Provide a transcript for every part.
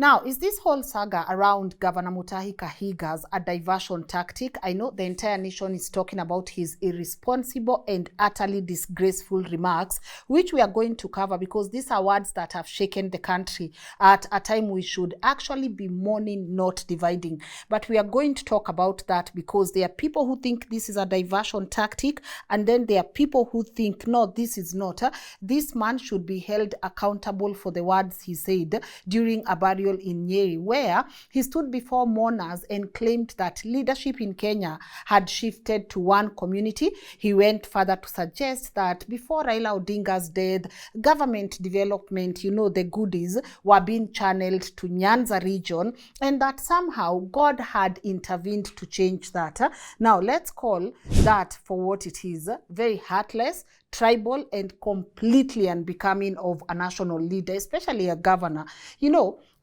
Now, is this whole saga around Governor Mutahi Kahiga's a diversion tactic? I know the entire nation is talking about his irresponsible and utterly disgraceful remarks, which we are going to cover because these are words that have shaken the country at a time we should actually be mourning, not dividing. But we are going to talk about that because there are people who think this is a diversion tactic, and then there are people who think, no, this is not. This man should be held accountable for the words he said during a burial in Nyeri, where he stood before mourners and claimed that leadership in Kenya had shifted to one community. He went further to suggest that before Raila Odinga's death, government development, the goodies, were being channeled to Nyanza region, and that somehow God had intervened to change that. Now, let's call that for what it is: very heartless, tribal, and completely unbecoming of a national leader, especially a governor.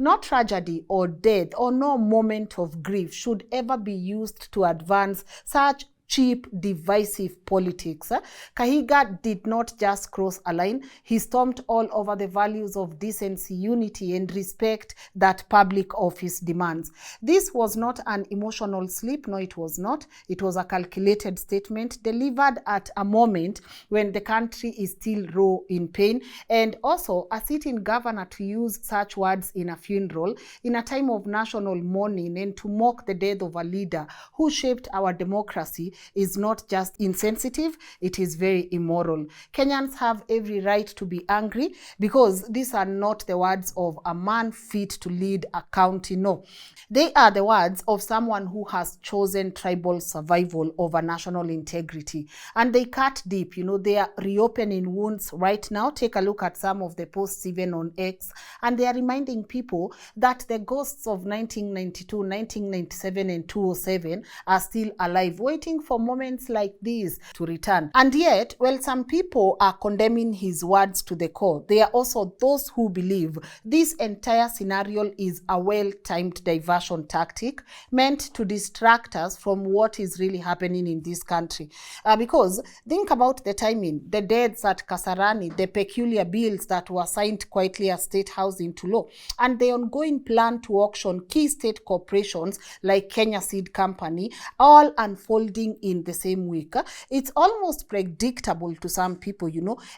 No tragedy or death or no moment of grief should ever be used to advance such cheap, divisive politics. Kahiga did not just cross a line. He stomped all over the values of decency, unity, and respect that public office demands. This was not an emotional slip. No, it was not. It was a calculated statement delivered at a moment when the country is still raw in pain, and also a sitting governor to use such words in a funeral in a time of national mourning and to mock the death of a leader who shaped our democracy is not just insensitive, it is very immoral. Kenyans have every right to be angry because these are not the words of a man fit to lead a county. No, they are the words of someone who has chosen tribal survival over national integrity. And they cut deep. They are reopening wounds right now. Take a look at some of the posts even on X, and they are reminding people that the ghosts of 1992, 1997, and 2007 are still alive, waiting for moments like these to return. And yet, while some people are condemning his words to the core, there are also those who believe this entire scenario is a well-timed diversion tactic meant to distract us from what is really happening in this country. Because think about the timing, the deaths at Kasarani, the peculiar bills that were signed quietly as state house into law, and the ongoing plan to auction key state corporations like Kenya Seed Company, all unfolding in the same week. It's almost predictable to some people.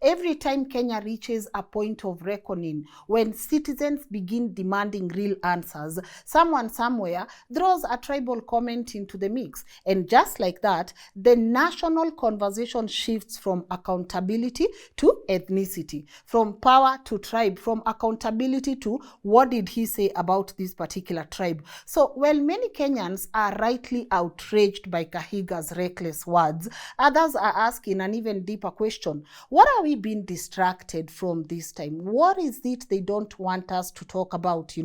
Every time Kenya reaches a point of reckoning, when citizens begin demanding real answers, someone somewhere throws a tribal comment into the mix. And just like that, the national conversation shifts from accountability to ethnicity, from power to tribe, from accountability to what did he say about this particular tribe. So while many Kenyans are rightly outraged by Kahiga's reckless words, others are asking an even deeper question: what are we being distracted from this time? What is it they don't want us to talk about?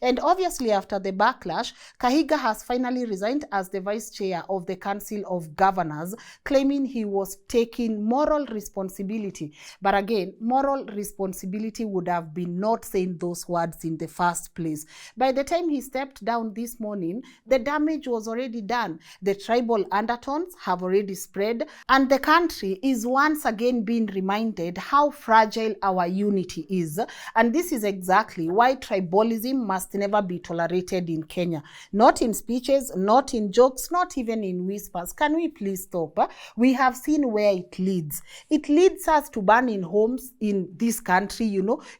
And obviously, after the backlash, Kahiga has finally resigned as the vice chair of the Council of Governors, claiming he was taking moral responsibility. But again, moral responsibility would have been not saying those words in the first place. By the time he stepped down this morning, the damage was already done. The tribal undertones have already spread, and the country is once again being reminded how fragile our unity is. And this is exactly why tribalism must never be tolerated in Kenya. Not in speeches, not in jokes, not even in whispers. Can we please stop? We have seen where it leads. It leads us to burning homes in this country.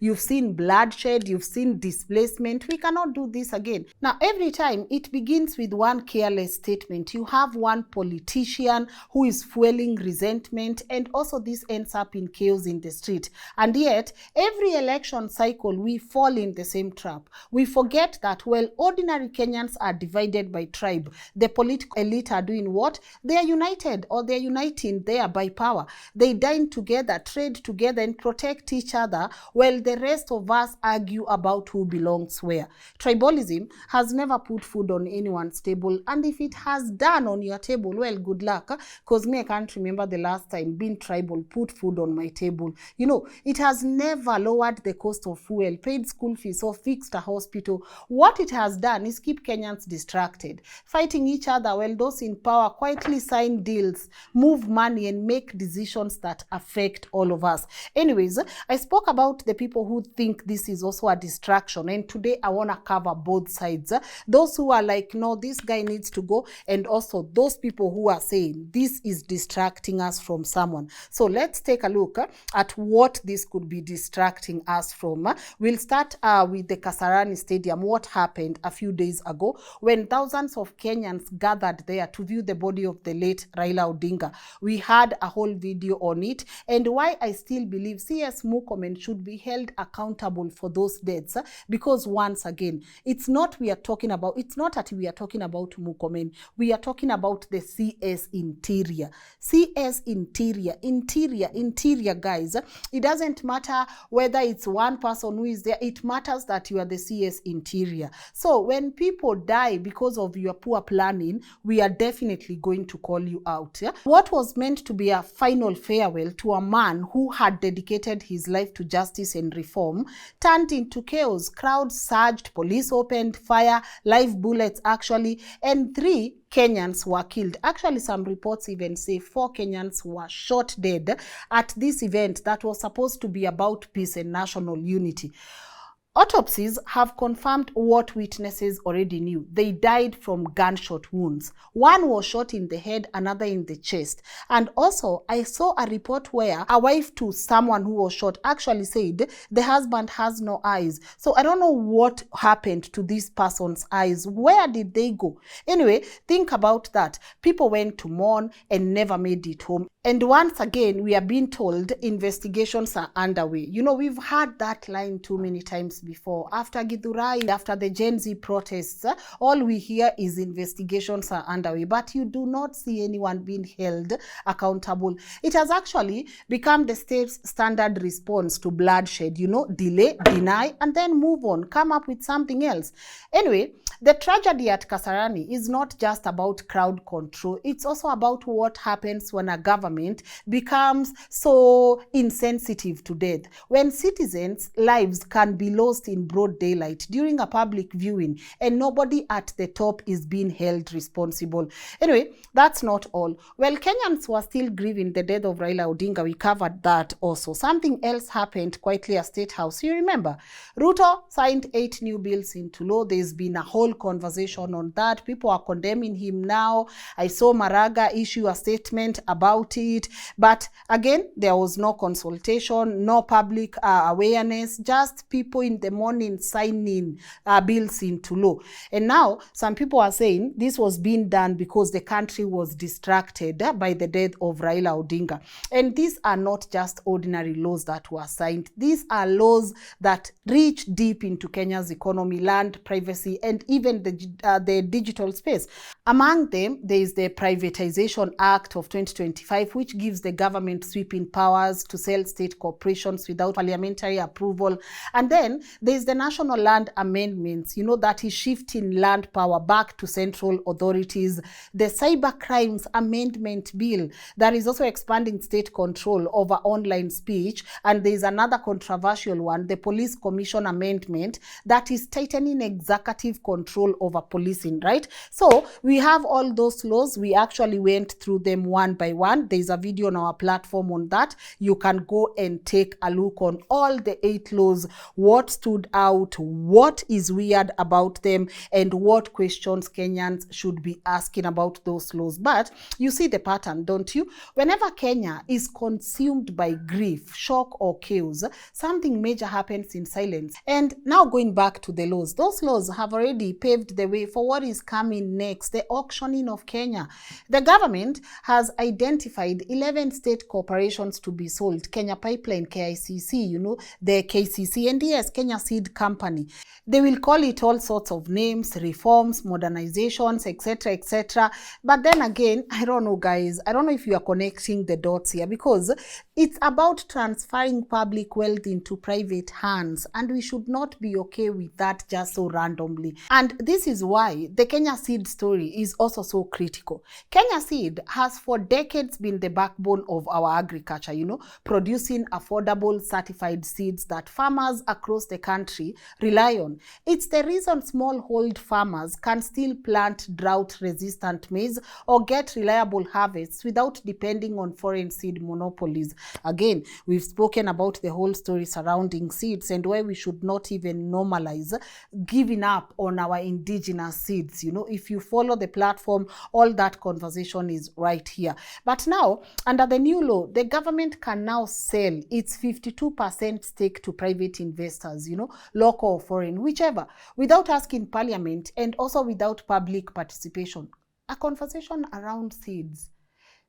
You've seen bloodshed, you've seen displacement. We cannot do this again. Now, every time it begins with one careless statement, you have one politician who is fueling resentment, and also this ends up in chaos in the street. And yet, every election cycle, we fall in the same trap. We forget that while ordinary Kenyans are divided by tribe, the political elite are doing what? They are united, or they are uniting there by power. They dine together, trade together, and protect each other, while the rest of us argue about who belongs where. Tribalism has never put food on anyone's table, and if it has done on your table, tribal, well, good luck, because me, I can't remember the last time being tribal put food on my table. You know, it has never lowered the cost of fuel, paid school fees, or fixed a hospital. What it has done is keep Kenyans distracted, fighting each other while those in power quietly sign deals, move money, and make decisions that affect all of us. Anyways, I spoke about the people who think this is also a distraction, and today I want to cover both sides. Those who are like, no, this guy needs to go, and also those people who are saying this is distracting us from someone. So let's take a look at what this could be distracting us from. We'll start with the Kasarani Stadium. What happened a few days ago when thousands of Kenyans gathered there to view the body of the late Raila Odinga. We had a whole video on it, and why I still believe CS Murkomen should be held accountable for those deaths, because once again, it's not that we are talking about Murkomen, we are talking about the CS interior. CS interior, guys. It doesn't matter whether it's one person who is there, it matters that you are the CS interior. So when people die because of your poor planning, we are definitely going to call you out. Yeah? What was meant to be a final farewell to a man who had dedicated his life to justice and reform turned into chaos. Crowds surged, police opened fire, live bullets actually, and 3 Kenyans were killed. Actually, some reports even say 4 Kenyans were shot dead at this event that was supposed to be about peace and national unity. Autopsies have confirmed what witnesses already knew. They died from gunshot wounds. One was shot in the head, another in the chest. And also, I saw a report where a wife to someone who was shot actually said the husband has no eyes. So I don't know what happened to this person's eyes. Where did they go? Anyway, think about that. People went to mourn and never made it home. And once again, we are being told investigations are underway. You know, we've heard that line too many times before. After Githurai, after the Gen Z protests, all we hear is investigations are underway, but you do not see anyone being held accountable. It has actually become the state's standard response to bloodshed, you know, delay, deny, and then move on, come up with something else. Anyway, the tragedy at Kasarani is not just about crowd control. It's also about what happens when a government becomes so insensitive to death. When citizens' lives can be lost in broad daylight during a public viewing and nobody at the top is being held responsible. Anyway, that's not all. Well, Kenyans were still grieving the death of Raila Odinga. We covered that also. Something else happened quietly at State House. You remember, Ruto signed 8 new bills into law. There's been a whole conversation on that. People are condemning him now. I saw Maraga issue a statement about it. But again, there was no consultation, no public awareness, just people in the morning signing bills into law. And now some people are saying this was being done because the country was distracted by the death of Raila Odinga. And these are not just ordinary laws that were signed. These are laws that reach deep into Kenya's economy, land, privacy, and even the digital space. Among them, there is the Privatization Act of 2025, which gives the government sweeping powers to sell state corporations without parliamentary approval. And then there is the National Land Amendments, you know, that is shifting land power back to central authorities. The Cyber Crimes Amendment Bill that is also expanding state control over online speech. And there is another controversial one, the Police Commission Amendment, that is tightening executive control over policing, right? So we have all those laws. We actually went through them one by one. There is a video on our platform on that. You can go and take a look on all the 8 laws, what stood out, what is weird about them, and what questions Kenyans should be asking about those laws. But you see the pattern, don't you? Whenever Kenya is consumed by grief, shock, or chaos, something major happens in silence. And now going back to the laws, those laws have already paved the way for what is coming next, the auctioning of Kenya. The government has identified 11 state corporations to be sold. Kenya Pipeline, KICC, you know, the KCC, and yes, Kenya Seed Company. They will call it all sorts of names, reforms, modernizations, etc., etc. But then again, I don't know, guys. I don't know if you are connecting the dots here, because it's about transferring public wealth into private hands, and we should not be okay with that just so randomly. And this is why the Kenya seed story is also so critical. Kenya seed has for decades been the backbone of our agriculture, producing affordable certified seeds that farmers across the country rely on. It's the reason smallhold farmers can still plant drought-resistant maize or get reliable harvests without depending on foreign seed monopolies. Again, we've spoken about the whole story surrounding seeds and why we should not even normalize giving up on our indigenous seeds. If you follow the platform, all that conversation is right here. But now, under the new law, the government can now sell its 52% stake to private investors, local or foreign, whichever, without asking Parliament and also without public participation. A conversation around seeds.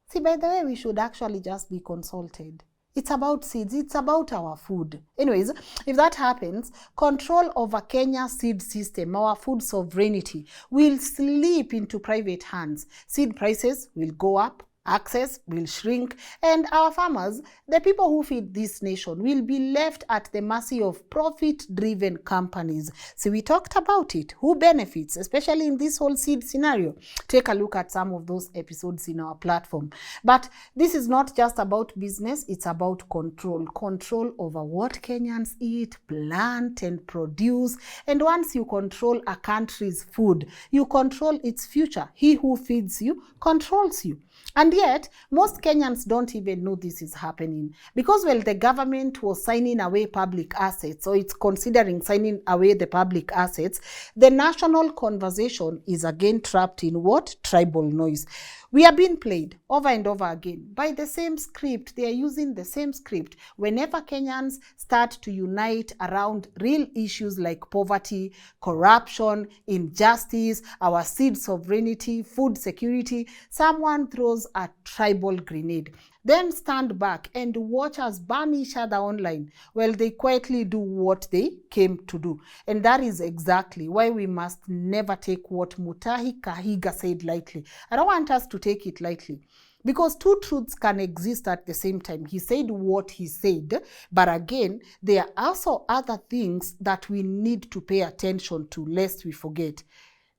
See, by the way, we should actually just be consulted. It's about seeds. It's about our food. Anyways, if that happens, control over Kenya's seed system, our food sovereignty, will slip into private hands. Seed prices will go up, access will shrink, and our farmers, the people who feed this nation, will be left at the mercy of profit-driven companies. So we talked about it. Who benefits, especially in this whole seed scenario? Take a look at some of those episodes in our platform. But this is not just about business, it's about control. Control over what Kenyans eat, plant, and produce. And once you control a country's food, you control its future. He who feeds you controls you. And yet, most Kenyans don't even know this is happening. Because, well, the government was signing away public assets, or it's considering signing away the public assets, the national conversation is again trapped in what? Tribal noise. We are being played over and over again by the same script. They are using the same script. Whenever Kenyans start to unite around real issues like poverty, corruption, injustice, our seed sovereignty, food security, someone throws a tribal grenade. Then stand back and watch us burn each other online. Well, they quietly do what they came to do. And that is exactly why we must never take what Mutahi Kahiga said lightly. I don't want us to take it lightly. Because two truths can exist at the same time. He said what he said, but again, there are also other things that we need to pay attention to, lest we forget.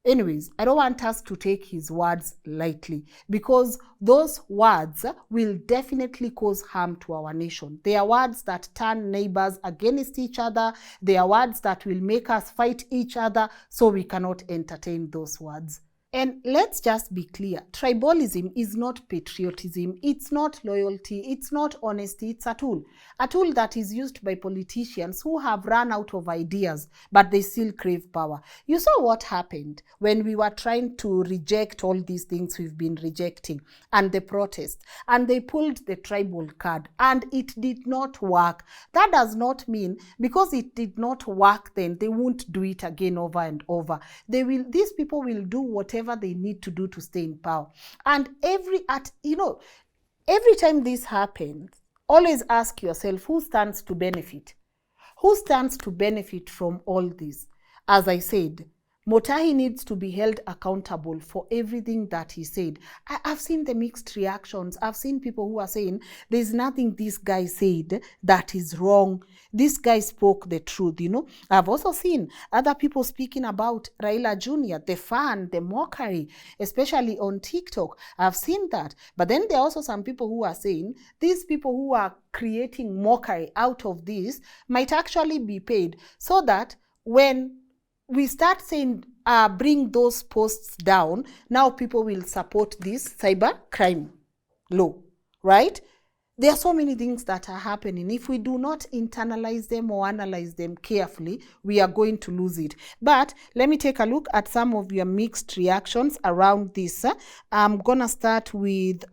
Anyways, I don't want us to take his words lightly, because those words will definitely cause harm to our nation. They are words that turn neighbors against each other. They are words that will make us fight each other, so we cannot entertain those words. And let's just be clear, tribalism is not patriotism, it's not loyalty, it's not honesty, it's a tool that is used by politicians who have run out of ideas, but they still crave power. You saw what happened when we were trying to reject all these things we've been rejecting, and the protest, and they pulled the tribal card, and it did not work. That does not mean because it did not work then they won't do it again over and over. These people will do whatever they need to do to stay in power. And every time this happens, always ask yourself, who stands to benefit? Who stands to benefit from all this? As I said, Mutahi needs to be held accountable for everything that he said. I've seen the mixed reactions. I've seen people who are saying, there's nothing this guy said that is wrong. This guy spoke the truth, I've also seen other people speaking about Raila Jr., the fun, the mockery, especially on TikTok. I've seen that. But then there are also some people who are saying, these people who are creating mockery out of this might actually be paid, so that when we start saying, bring those posts down, now people will support this cyber crime law, right? There are so many things that are happening. If we do not internalize them or analyze them carefully, we are going to lose it. But let me take a look at some of your mixed reactions around this. I'm going to start with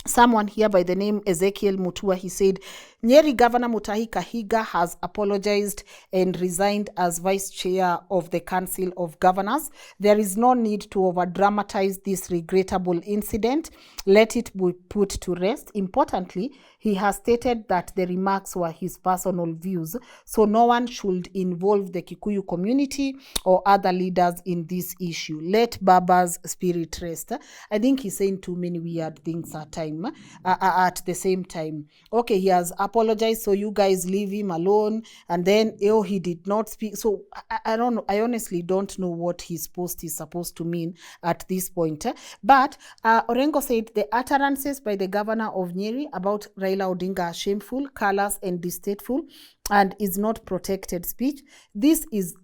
someone here by the name Ezekiel Mutua. He said, Nyeri Governor Mutahi Kahiga has apologized and resigned as Vice Chair of the Council of Governors. There is no need to over-dramatize this regrettable incident. Let it be put to rest. Importantly, he has stated that the remarks were his personal views, so no one should involve the Kikuyu community or other leaders in this issue. Let Baba's spirit rest. I think he's saying too many weird things at the same time. Okay, he has apologized apologize, so you guys leave him alone. And then, oh, he did not speak. So I don't know. I honestly don't know what his post is supposed to mean at this point. But Orengo said the utterances by the governor of Nyeri about Raila Odinga are shameful, callous, and distasteful, and is not protected speech. This is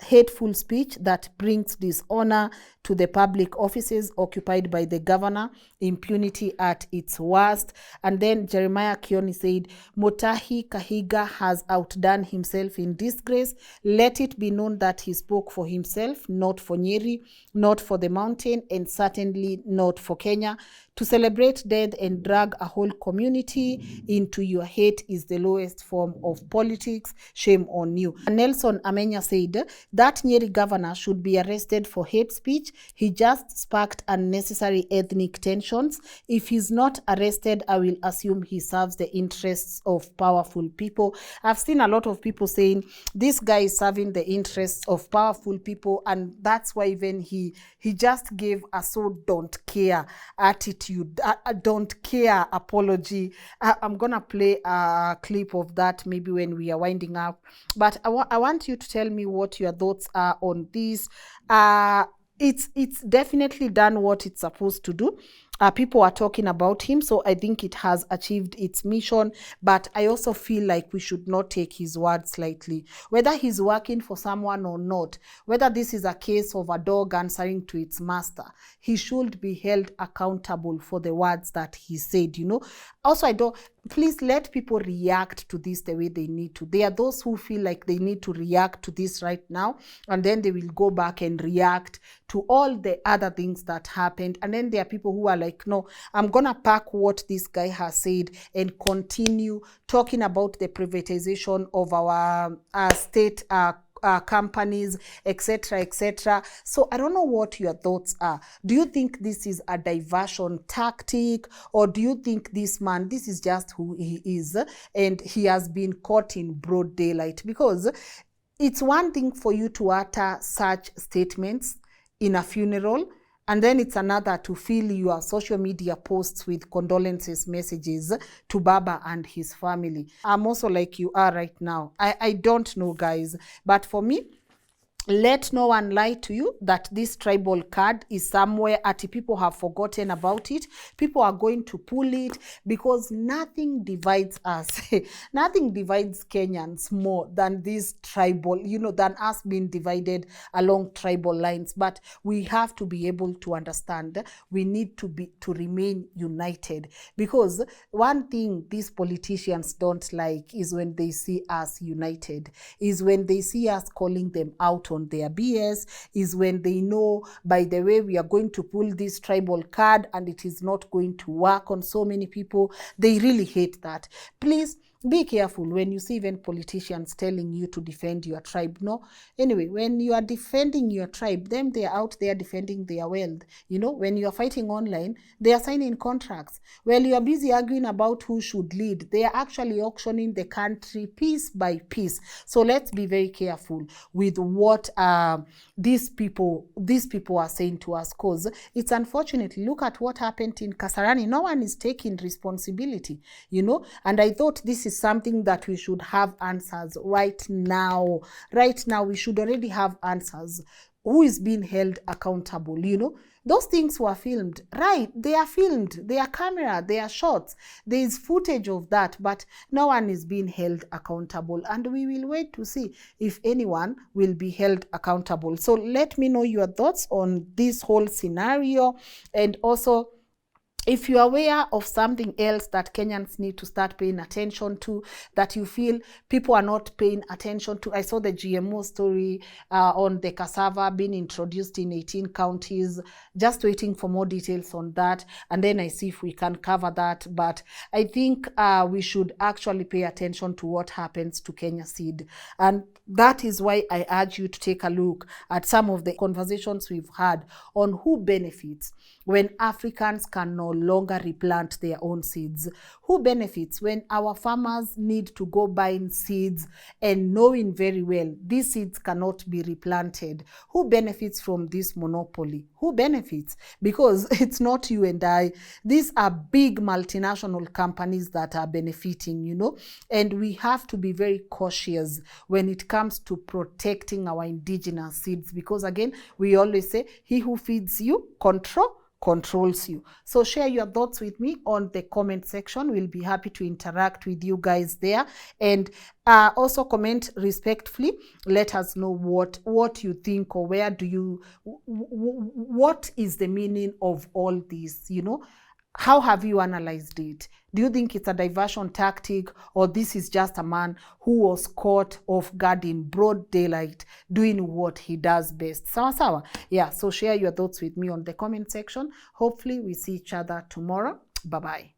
hateful speech that brings dishonor to the public offices occupied by the governor, impunity at its worst. And then Jeremiah Kioni said, Mutahi Kahiga has outdone himself in disgrace. Let it be known that he spoke for himself, not for Nyeri, not for the mountain, and certainly not for Kenya. To celebrate death and drag a whole community into your hate is the lowest form of politics. Shame on you. And Nelson Amenya said that Nyeri governor should be arrested for hate speech. He just sparked unnecessary ethnic tensions. If he's not arrested, I will assume he serves the interests of powerful people. I've seen a lot of people saying this guy is serving the interests of powerful people, and that's why even he just gave a so don't care attitude, a don't care apology. I'm gonna play a clip of that maybe when we are winding up, but I want you to tell me what your thoughts are on this. It's definitely done what it's supposed to do. People are talking about him, so I think it has achieved its mission, but I also feel like we should not take his words lightly. Whether he's working for someone or not, whether this is a case of a dog answering to its master, he should be held accountable for the words that he said, you know. Also, please let people react to this the way they need to. There are those who feel like they need to react to this right now, and then they will go back and react to all the other things that happened. And then there are people who are like, no, I'm gonna pack what this guy has said and continue talking about the privatization of our state companies, etc., etc. So I don't know what your thoughts are. Do you think this is a diversion tactic, or do you think this man, this is just who he is, and he has been caught in broad daylight? Because it's one thing for you to utter such statements in a funeral, and then it's another to fill your social media posts with condolences messages to Baba and his family. I'm also like you are right now. I don't know, guys, but for me, let no one lie to you that this tribal card is somewhere people have forgotten about it. People are going to pull it because nothing divides us. Nothing divides Kenyans more than this tribal, you know, than us being divided along tribal lines. But we have to be able to understand we need to remain united, because one thing these politicians don't like is when they see us united, is when they see us calling them out on their BS, is when they know, by the way, we are going to pull this tribal card and it is not going to work on so many people. They really hate that. Please be careful when you see even politicians telling you to defend your tribe. No, anyway, when you are defending your tribe, them, they are out there defending their wealth. You know, when you are fighting online, they are signing contracts. While you are busy arguing about who should lead, they are actually auctioning the country piece by piece. So let's be very careful with what these people are saying to us, because it's unfortunate. Look at what happened in Kasarani. No one is taking responsibility, you know, and I thought this is something that we should have answers right now. Right now, we should already have answers. Who is being held accountable, you know? Those things were filmed, right? They are filmed, they are camera, they are shots. There is footage of that, but no one is being held accountable. And we will wait to see if anyone will be held accountable. So let me know your thoughts on this whole scenario. And also, if you're aware of something else that Kenyans need to start paying attention to, that you feel people are not paying attention to. I saw the GMO story on the cassava being introduced in 18 counties, just waiting for more details on that. And then I see if we can cover that. But I think we should actually pay attention to what happens to Kenya Seed. And that is why I urge you to take a look at some of the conversations we've had on who benefits when Africans can no longer replant their own seeds? Who benefits when our farmers need to go buying seeds and knowing very well these seeds cannot be replanted? Who benefits from this monopoly? Who benefits? Because it's not you and I. These are big multinational companies that are benefiting, you know, and we have to be very cautious when it comes to protecting our indigenous seeds, because again, we always say, he who feeds you controls you. So share your thoughts with me on the comment section. We'll be happy to interact with you guys there, and also comment respectfully. Let us know what you think, or where do you, what is the meaning of all this, you know? How have you analyzed it? Do you think it's a diversion tactic, or this is just a man who was caught off guard in broad daylight doing what he does best? Sawa sawa? Yeah, so share your thoughts with me on the comment section. Hopefully we see each other tomorrow. Bye-bye.